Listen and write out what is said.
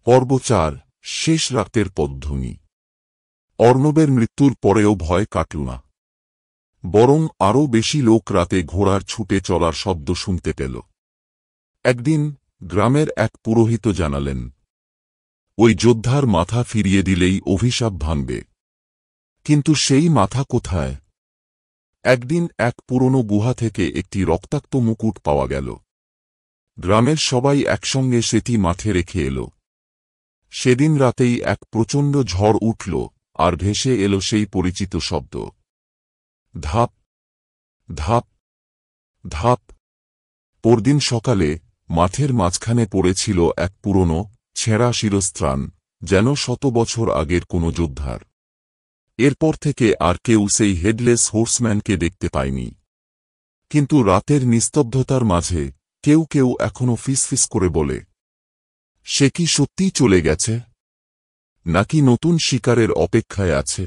পর্ব ৪ শেষ রাতের পদধ্বনি। অর্ণবের মৃত্যুর পরেও ভয় কাটল না, বরং আরও বেশি লোক রাতে ঘোড়ার ছুটে চলার শব্দ শুনতে পেল। একদিন গ্রামের এক পুরোহিত জানালেন, ওই যোদ্ধার মাথা ফিরিয়ে দিলেই অভিশাপ ভাঙবে। কিন্তু সেই মাথা কোথায়? একদিন এক পুরনো গুহা থেকে একটি রক্তাক্ত মুকুট পাওয়া গেল। গ্রামের সবাই একসঙ্গে সেটি মাঠে রেখে এল। সেদিন রাতেই এক প্রচণ্ড ঝড় উঠল, আর ভেসে এলো সেই পরিচিত শব্দ, ধাপ ধাপ ধাপ। পরদিন সকালে মাঠের মাঝখানে পড়েছিল এক পুরনো ছেঁড়া শিরস্ত্রাণ, যেন 100 বছর আগের কোনো যোদ্ধার। এরপর থেকে আর কেউ সেই হেডলেস হোর্সম্যানকে দেখতে পায়নি। কিন্তু রাতের নিস্তব্ধতার মাঝে কেউ কেউ এখনো ফিসফিস করে বলে, সে কি সত্যিই চলে গেছে, নাকি নতুন শিকারের অপেক্ষায় আছে?